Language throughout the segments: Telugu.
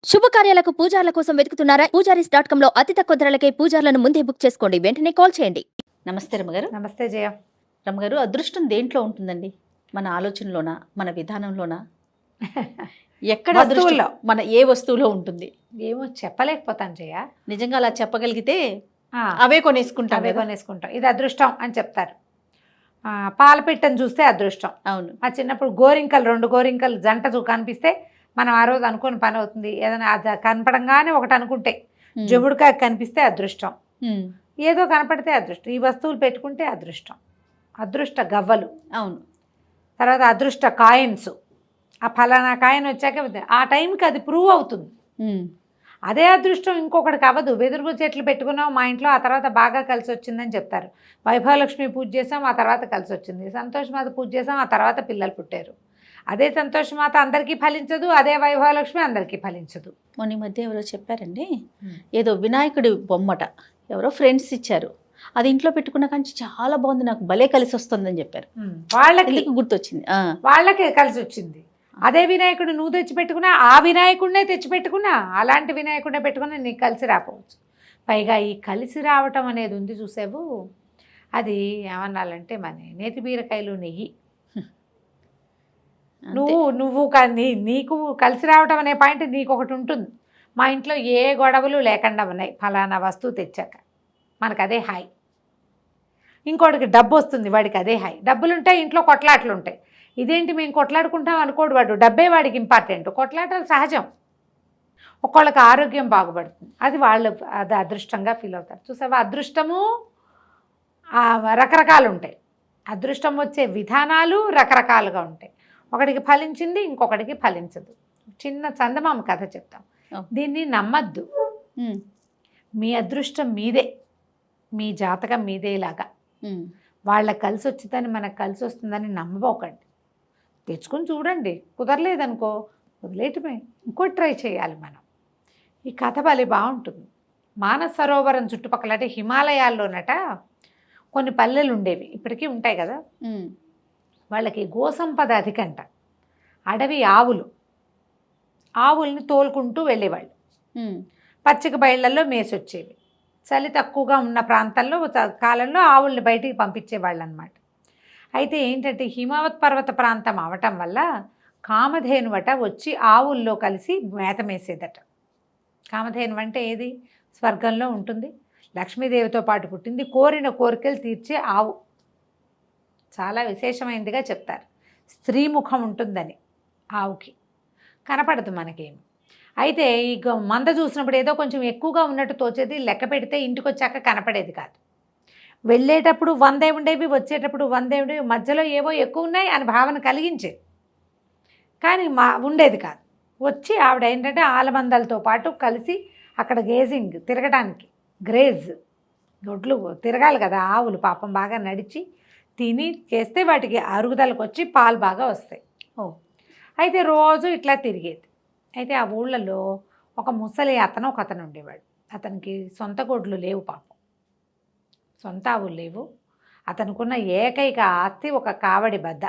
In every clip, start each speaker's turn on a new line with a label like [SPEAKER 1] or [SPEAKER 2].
[SPEAKER 1] శుభకార్యాలకు పూజార్ల కోసం వెతుకుతున్నారా? పూజారీస్.com లో అతి తక్కువ ధరలకే పూజార్లను ముందే బుక్ చేసుకోండి. వెంటనే కాల్ చేయండి.
[SPEAKER 2] నమస్తే రమ్మగారు.
[SPEAKER 3] నమస్తే జయ.
[SPEAKER 2] రమ్మగారు, అదృష్టం దేంట్లో ఉంటుందండి? మన ఆలోచనలోనా, మన విధానంలోనా, ఎక్కడ
[SPEAKER 3] వస్తువుల్లో.
[SPEAKER 2] మన ఏ వస్తువులో ఉంటుంది?
[SPEAKER 3] ఏమో చెప్పలేకపోతాను జయ.
[SPEAKER 2] నిజంగా అలా చెప్పగలిగితే
[SPEAKER 3] ఆ,
[SPEAKER 2] అవే కొనేసుకుంటాం
[SPEAKER 3] అవే
[SPEAKER 2] కదా.
[SPEAKER 3] కొనేసుకుంటాం. ఇది అదృష్టం అని చెప్తారు. పాల పిట్టను చూస్తే అదృష్టం.
[SPEAKER 2] అవును.
[SPEAKER 3] మా చిన్నప్పుడు గోరింకలు, 2 గోరింకలు జంట కనిపిస్తే మనం ఆ రోజు అనుకుని పని అవుతుంది. ఏదైనా అది కనపడంగానే ఒకటి అనుకుంటే జముడికాయ కనిపిస్తే అదృష్టం. ఏదో కనపడితే అదృష్టం. ఈ వస్తువులు పెట్టుకుంటే అదృష్టం. అదృష్ట గవ్వలు,
[SPEAKER 2] అవును.
[SPEAKER 3] తర్వాత అదృష్ట కాయిన్స్. ఆ ఫలానా కాయిన్ వచ్చాక ఆ టైంకి అది ప్రూవ్ అవుతుంది. అదే అదృష్టం ఇంకొకటికి అవ్వదు. వెదురు చెట్లు పెట్టుకున్నాం మా ఇంట్లో, ఆ తర్వాత బాగా కలిసి వచ్చిందని చెప్తారు. వైభవలక్ష్మి పూజ చేసాం, ఆ తర్వాత కలిసి వచ్చింది. సంతోషమాత పూజ చేసాం, ఆ తర్వాత పిల్లలు పుట్టారు. అదే సంతోషమాత అందరికీ ఫలించదు, అదే వైభవలక్ష్మి అందరికీ ఫలించదు.
[SPEAKER 2] మొన్న ఈ మధ్య ఎవరో చెప్పారండి, ఏదో వినాయకుడి బొమ్మట ఎవరో ఫ్రెండ్స్ ఇచ్చారు, అది ఇంట్లో పెట్టుకున్న కానీ చాలా బాగుంది, నాకు భలే కలిసి వస్తుందని చెప్పారు.
[SPEAKER 3] వాళ్ళకి
[SPEAKER 2] గుర్తొచ్చింది.
[SPEAKER 3] వాళ్ళకే కలిసి వచ్చింది. అదే వినాయకుడు నువ్వు తెచ్చిపెట్టుకున్నా, ఆ వినాయకుడినే తెచ్చిపెట్టుకున్నా, అలాంటి వినాయకుడినే పెట్టుకున్నా నీకు కలిసి రాకపోవచ్చు. పైగా ఈ కలిసి రావటం అనేది ఉంది చూసావు, అది ఏమన్నాలంటే మన నేతి బీరకాయలు నెయ్యి. నువ్వు కానీ నీకు కలిసి రావటం అనే పాయింట్ నీకు ఒకటి ఉంటుంది. మా ఇంట్లో ఏ గొడవలు లేకుండా ఉన్నాయి ఫలానా వస్తువు తెచ్చాక, మనకు అదే హాయ్. ఇంకోటికి డబ్బు వస్తుంది, వాడికి అదే హాయ్. డబ్బులుంటాయి, ఇంట్లో కొట్లాట్లు ఉంటాయి. ఇదేంటి మేము కొట్లాడుకుంటాం అనుకోడు వాడు, డబ్బే వాడికి ఇంపార్టెంట్. కొట్లాటలు సహజం. ఒక్కొక్కళ్ళకి ఆరోగ్యం బాగుపడుతుంది, అది వాళ్ళు అది అదృష్టంగా ఫీల్ అవుతారు. చూసావా, అదృష్టము రకరకాలు ఉంటాయి. అదృష్టం వచ్చే విధానాలు రకరకాలుగా ఉంటాయి. ఒకటికి ఫలించింది, ఇంకొకటికి ఫలించదు. చిన్న చందమామ కథ చెప్తాం, దీన్ని నమ్మద్దు. మీ అదృష్టం మీదే, మీ జాతకం మీదేలాగా. వాళ్ళకి కలిసి వచ్చిందని మనకు కలిసి వస్తుందని నమ్మబోకండి. తెచ్చుకొని చూడండి, కుదరలేదనుకో వదిలేయటమే, ఇంకోటి ట్రై చేయాలి మనం. ఈ కథ భలే బాగుంటుంది. మానస సరోవరం చుట్టుపక్కల అంటే హిమాలయాల్లోనట కొన్ని పల్లెలు ఉండేవి, ఇప్పటికీ ఉంటాయి కదా. వాళ్ళకి గోసంపద అధికంట. అడవి ఆవుల్ని తోలుకుంటూ వెళ్ళేవాళ్ళు. పచ్చిక బయళ్ళల్లో మేసొచ్చేవి. చలి తక్కువగా ఉన్న ప్రాంతంలో కాలంలో ఆవుల్ని బయటికి పంపించేవాళ్ళు అనమాట. అయితే ఏంటంటే హిమవత్ పర్వత ప్రాంతం అవటం వల్ల కామధేనువట వచ్చి ఆవుల్లో కలిసి మేత మేసేదట. కామధేను అంటే ఏది? స్వర్గంలో ఉంటుంది, లక్ష్మీదేవితో పాటు పుట్టింది, కోరిన కోరికలు తీర్చే ఆవు. చాలా విశేషమైనదిగా చెప్తారు. స్త్రీ ముఖం ఉంటుందని ఆవుకి, కనపడదు మనకేమి. అయితే ఈ మంద చూసినప్పుడు ఏదో కొంచెం ఎక్కువగా ఉన్నట్టు తోచేది, లెక్క పెడితే ఇంటికి వచ్చాక కనపడేది కాదు. వెళ్ళేటప్పుడు 100 ఉండేవి, వచ్చేటప్పుడు 100 ఉండేవి, మధ్యలో ఏవో ఎక్కువ ఉన్నాయి అని భావన కలిగించేది, కానీ ఉండేది కాదు. వచ్చి ఆవిడ ఏంటంటే ఆలమందలతో పాటు కలిసి అక్కడ తిరగడానికి గ్రేజ్ దొడ్లు తిరగాలి కదా ఆవులు, పాపం బాగా నడిచి తిని చేస్తే వాటికి అరుగుదలకు వచ్చి పాలు బాగా వస్తాయి. అయితే రోజు ఇట్లా తిరిగేది. అయితే ఆ ఊళ్ళలో ఒక ముసలి ఒకతను ఉండేవాడు. అతనికి సొంత గొడ్లు లేవు, పాపం సొంత ఆవులు లేవు. అతనుకున్న ఏకైక ఆస్తి ఒక కావడి బద్ద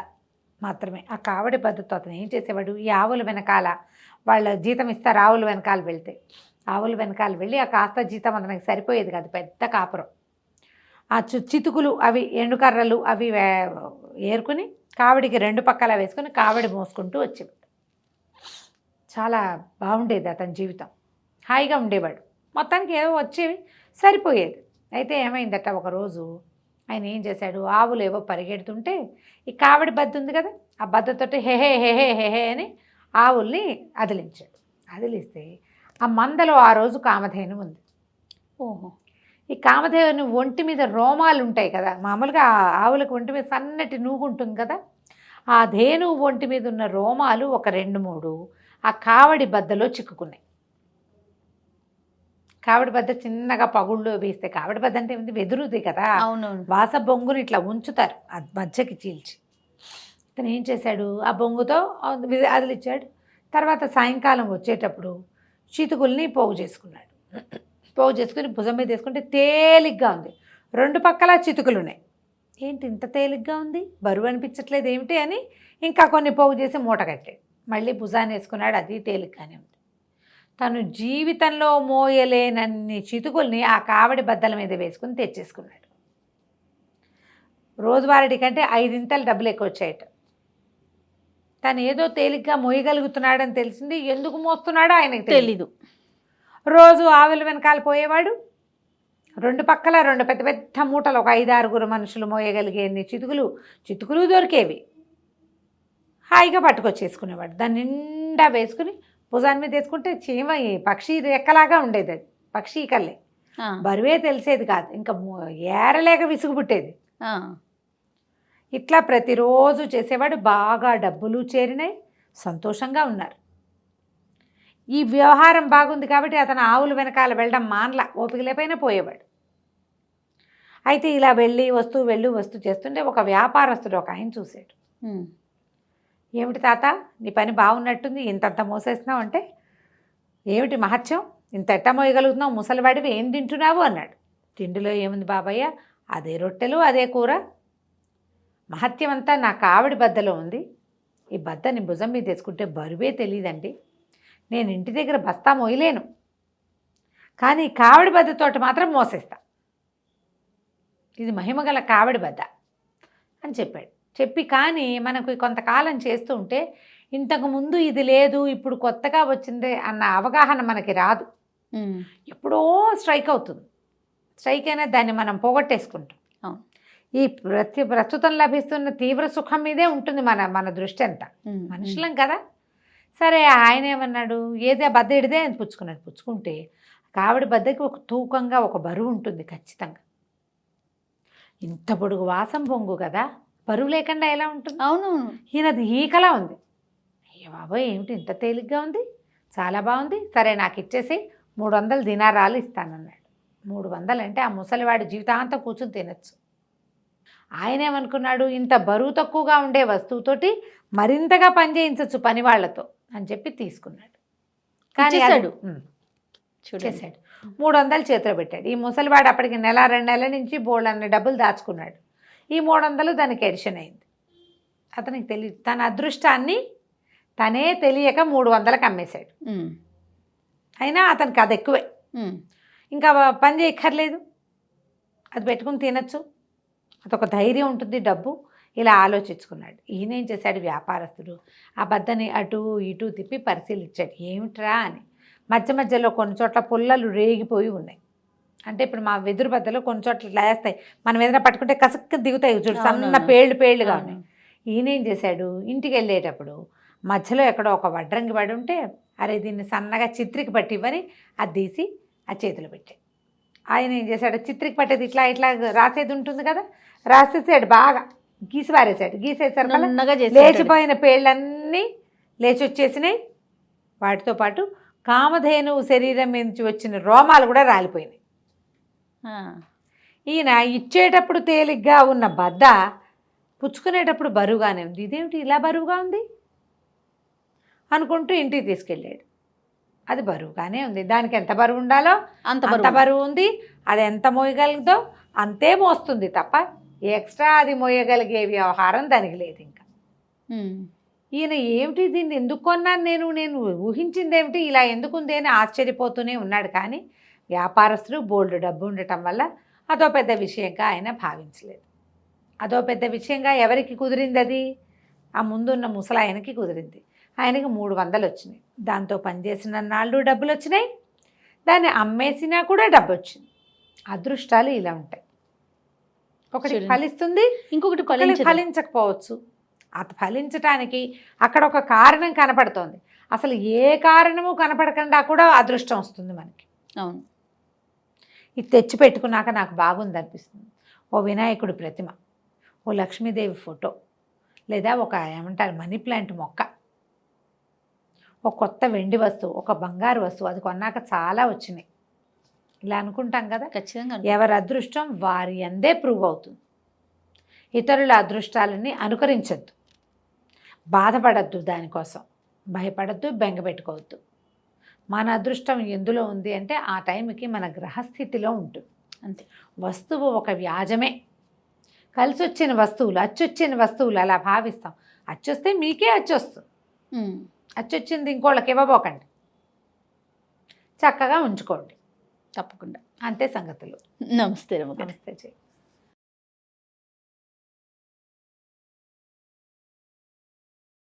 [SPEAKER 3] మాత్రమే. ఆ కావడి బద్దతో అతను ఏం చేసేవాడు, ఈ ఆవుల వెనకాల వాళ్ళ జీతం ఇస్తారు, ఆవుల వెనకాల వెళ్తే ఆవుల వెనకాల వెళ్ళి ఆ కాస్త జీతం అతనికి సరిపోయేది కాదు, పెద్ద కాపురం. ఆ చితుకులు అవి ఎండుకర్రలు అవి ఏరుకుని కావడికి 2 పక్కల వేసుకుని కావడి మోసుకుంటూ వచ్చేవాడు. చాలా బాగుండేది అతని జీవితం, హాయిగా ఉండేవాడు. మొత్తానికి ఏదో వచ్చేవి, సరిపోయేది. అయితే ఏమైందట, ఒకరోజు ఆయన ఏం చేశాడు, ఆవులు ఏవో పరిగెడుతుంటే ఈ కావడి బద్ద ఉంది కదా, ఆ బద్దతోటి హెహే హెహే హెహే అని ఆవుల్ని అదిలించాడు. అదిలిస్తే ఆ మందలో ఆ రోజు కామధేను ఉంది. ఈ కామధేను ఒంటి మీద రోమాలు ఉంటాయి కదా, మామూలుగా ఆవులకు ఒంటి మీద సన్నటి నూగు ఉంటుంది కదా, ఆ ధేను ఒంటి మీద ఉన్న రోమాలు ఒక 2-3 ఆ కావడి బద్దలో చిక్కుకున్నాయి. కావడి బద్ద చిన్నగా పగుళ్ళు వేస్తే, కావడి బద్ద అంటే ఏమిటి, వెదురుది కదా, వాస బొంగుని ఇట్లా ఉంచుతారు ఆ మధ్యకి చీల్చి. ఇతను ఏం చేశాడు, ఆ బొంగుతో అదిలిచ్చాడు. తర్వాత సాయంకాలం వచ్చేటప్పుడు చితుకుల్ని పోగు చేసుకున్నాడు. పోగు చేసుకుని భుజం మీద వేసుకుంటే తేలిగ్గా ఉంది. 2 పక్కల చితుకులు ఉన్నాయి. ఏంటి ఇంత తేలిగ్గా ఉంది, బరువు అనిపించట్లేదు ఏమిటి అని ఇంకా కొన్ని పోగు చేసి మూట కట్టాడు. మళ్ళీ భుజాన్ని వేసుకున్నాడు, అది తేలిగ్గానే ఉంది. తను జీవితంలో మోయలేనన్ని చితుకుల్ని ఆ కావడి బద్దల మీద వేసుకుని తెచ్చేసుకున్నాడు. రోజువారీ కంటే 5 డబ్బులు ఎక్కువ వచ్చాయట. తను ఏదో తేలిగ్గా మోయగలుగుతున్నాడని తెలిసింది. ఎందుకు మోస్తున్నాడో ఆయనకు
[SPEAKER 2] తెలీదు.
[SPEAKER 3] రోజు ఆవుల వెనకాల పోయేవాడు. 2 పక్కల 2 పెద్ద పెద్ద మూటలు, ఒక 5-6 మనుషులు మోయగలిగే చితుకులు దొరికేవి. హాయిగా పట్టుకొచ్చేసుకునేవాడు. దాన్ని నిండా వేసుకుని భుజాన్ని మీద వేసుకుంటే చీమ పక్షి రెక్కలాగా ఉండేది. అది పక్షి కల్లే, బరువే తెలిసేది కాదు. ఇంకా ఏరలేక విసుగు పుట్టేది. ఇట్లా ప్రతిరోజు చేసేవాడు. బాగా డబ్బులు చేరినాయి, సంతోషంగా ఉన్నారు. ఈ వ్యవహారం బాగుంది కాబట్టి అతను ఆవుల వెనకాల వెళ్ళడం మానల, ఓపిక లేపైనా పోయేవాడు. అయితే ఇలా వెళ్ళి వస్తూ చేస్తుంటే ఒక వ్యాపారస్తుడు ఒక ఆయన చూశాడు. ఏమిటి తాత, నీ పని బాగున్నట్టుంది, ఇంతంత మోసేస్తున్నావు అంటే, ఏమిటి మహత్యం, ఇంత ఎట్ట మోయగలుగుతున్నావు, ముసలివాడివి, ఏం తింటున్నావు అన్నాడు. తిండిలో ఏముంది బాబయ్య, అదే రొట్టెలు అదే కూర. మహత్యం అంతా నా కావడి బద్దలో ఉంది. ఈ బద్దని భుజం మీద తెచ్చుకుంటే బరువే తెలియదండి. నేను ఇంటి దగ్గర బస్తా మోయలేను, కానీ కావడి బద్దతోటి మాత్రం మోసేస్తా. ఇది మహిమగల కావడి బద్ద అని చెప్పాడు. చెప్పి కానీ మనకు కొంతకాలం చేస్తూ ఉంటే ఇంతకుముందు ఇది లేదు, ఇప్పుడు కొత్తగా వచ్చింది అన్న అవగాహన మనకి రాదు. ఎప్పుడో స్ట్రైక్ అవుతుంది. స్ట్రైక్ అయినా దాన్ని మనం పోగొట్టేసుకుంటాం. ఈ ప్రస్తుతం లభిస్తున్న తీవ్ర సుఖం మీదే ఉంటుంది మన దృష్టి అంతా. మనుషులం కదా. సరే, ఆయన ఏమన్నాడు, ఏదే బద్ద ఇడిదే అని పుచ్చుకున్నాడు. పుచ్చుకుంటే కావిడి బద్దకి ఒక తూకంగా ఒక బరువు ఉంటుంది ఖచ్చితంగా. ఇంత పొడుగు వాసం పొంగు కదా, బరువు లేకుండా ఎలా ఉంటుంది?
[SPEAKER 2] అవును.
[SPEAKER 3] ఈయనది ఈకలా ఉంది. అయ్యో బాబోయ్, ఏమిటి ఇంత తేలిగ్గా ఉంది, చాలా బాగుంది, సరే నాకు ఇచ్చేసి 300 దినారాలు ఇస్తానన్నాడు. 300 అంటే ఆ ముసలివాడి జీవితాంతం కూర్చుని తినచ్చు. ఆయన ఏమనుకున్నాడు, ఇంత బరువు తక్కువగా ఉండే వస్తువుతోటి మరింతగా పనిచేయించవచ్చు పని వాళ్లతో అని చెప్పి తీసుకున్నాడు. కానీ చేశాడు. 300 చేతిలో పెట్టాడు. ఈ ముసలివాడు అప్పటికి 1-2 నెలల నుంచి బోళ్ళన్ని డబ్బులు దాచుకున్నాడు. ఈ 300 దానికి ఎడిషన్ అయింది. అతనికి తెలియదు. తన అదృష్టాన్ని తనే తెలియక 300కి అమ్మేశాడు. అయినా అతనికి అది ఎక్కువే. ఇంకా పని చేయక్కర్లేదు, అది పెట్టుకుని తినచ్చు, అదొక ధైర్యం ఉంటుంది, డబ్బు. ఇలా ఆలోచించుకున్నాడు. ఈయన ఏం చేశాడు, వ్యాపారస్తుడు ఆ బద్దని అటు ఇటు తిప్పి పరిశీలించాడు. ఏమిట్రా అని. మధ్యలో కొన్ని చోట్ల పుల్లలు రేగిపోయి ఉన్నాయి. అంటే ఇప్పుడు మా వెదురు బద్దలో కొన్ని చోట్ల లేస్తాయి, మనం ఏదైనా పట్టుకుంటే కసక్కు దిగుతాయి చూడు, సన్న పేళ్ళుగా ఉన్నాయి. ఈయన ఏం చేశాడు, ఇంటికి వెళ్ళేటప్పుడు మధ్యలో ఎక్కడో ఒక వడ్రంగి పడి ఉంటే, అరే దీన్ని సన్నగా చిత్రికి పట్టి ఇవ్వని అది తీసి ఆ చేతిలో పెట్టాడు. ఆయన ఏం చేశాడు, చిత్రికి పట్టేది ఇట్లా రాసేది ఉంటుంది కదా, రాసేసాడు, బాగా గీసి పారేసాడు. గీసేసారు కదా, లేచిపోయిన పేళ్ళన్నీ లేచి వచ్చేసినాయి. వాటితో పాటు కామధేనువు శరీరం నుంచి వచ్చిన రోమాలు కూడా రాలిపోయినాయి. ఈయన ఇచ్చేటప్పుడు తేలిగ్గా ఉన్న బద్ద పుచ్చుకునేటప్పుడు బరువుగానే ఉంది. ఇదేమిటి ఇలా బరువుగా ఉంది అనుకుంటూ ఇంటికి తీసుకెళ్ళాడు. అది బరువుగానే ఉంది. దానికి ఎంత బరువు ఉండాలో అంత బరువు ఉంది. అది ఎంత మోయగలుగుతో అంతే మోస్తుంది తప్ప ఎక్స్ట్రా అది మోయగలిగే వ్యవహారం దానికి లేదు. ఇంకా ఈయన ఏమిటి, దీన్ని ఎందుకు కొన్నాను నేను ఊహించింది ఏమిటి, ఇలా ఎందుకుంది అని ఆశ్చర్యపోతూనే ఉన్నాడు. కానీ వ్యాపారస్తుడు బోల్డ్ డబ్బు ఉండటం వల్ల అదో పెద్ద విషయంగా ఆయన భావించలేదు. అదో పెద్ద విషయంగా ఎవరికి కుదిరింది, అది ఆ ముందున్న ముసలాయనకి కుదిరింది. ఆయనకి 300 వచ్చినాయి. దాంతో పనిచేసిన నాళ్ళు డబ్బులు వచ్చినాయి, దాన్ని అమ్మేసినా కూడా డబ్బు వచ్చింది. అదృష్టాలు ఇలా ఉంటాయి. ఒకటి ఫలిస్తుంది, ఇంకొకటి ఫలించకపోవచ్చు. అది ఫలించటానికి అక్కడ ఒక కారణం కనపడుతోంది. అసలు ఏ కారణము కనపడకుండా కూడా అదృష్టం వస్తుంది మనకి.
[SPEAKER 2] అవును.
[SPEAKER 3] ఇది తెచ్చి పెట్టుకున్నాక నాకు బాగుంది అనిపిస్తుంది. ఓ వినాయకుడి ప్రతిమ, ఓ లక్ష్మీదేవి ఫోటో, లేదా ఒక ఏమంటారు మనీ ప్లాంట్ మొక్క, ఒక కొత్త వెండి వస్తువు, ఒక బంగారు వస్తువు, అది కొన్నాక చాలా వచ్చినాయి. ఇలా అనుకుంటాం కదా.
[SPEAKER 2] ఖచ్చితంగా
[SPEAKER 3] ఎవరి అదృష్టం వారి అందే ప్రూవ్ అవుతుంది. ఇతరుల అదృష్టాలని అనుకరించద్దు, బాధపడద్దు, దానికోసం భయపడద్దు, బెంగపెట్టుకోవద్దు. మన అదృష్టం ఎందులో ఉంది అంటే ఆ టైంకి మన గ్రహస్థితిలో ఉంటుంది అంతే. వస్తువు ఒక వ్యాజమే. కలిసి వచ్చిన వస్తువులు, అచ్చొచ్చిన వస్తువులు అలా భావిస్తాం. అచ్చొస్తే మీకే అచ్చొస్తుంది, అచ్చొచ్చింది ఇంకోళ్ళకి ఇవ్వబోకండి. చక్కగా ఉంచుకోండి.
[SPEAKER 2] తప్పకుండా.
[SPEAKER 3] అంతే సంగతులు.
[SPEAKER 2] నమస్తే రమ్మగారు.
[SPEAKER 3] నమస్తే చెయ్యి.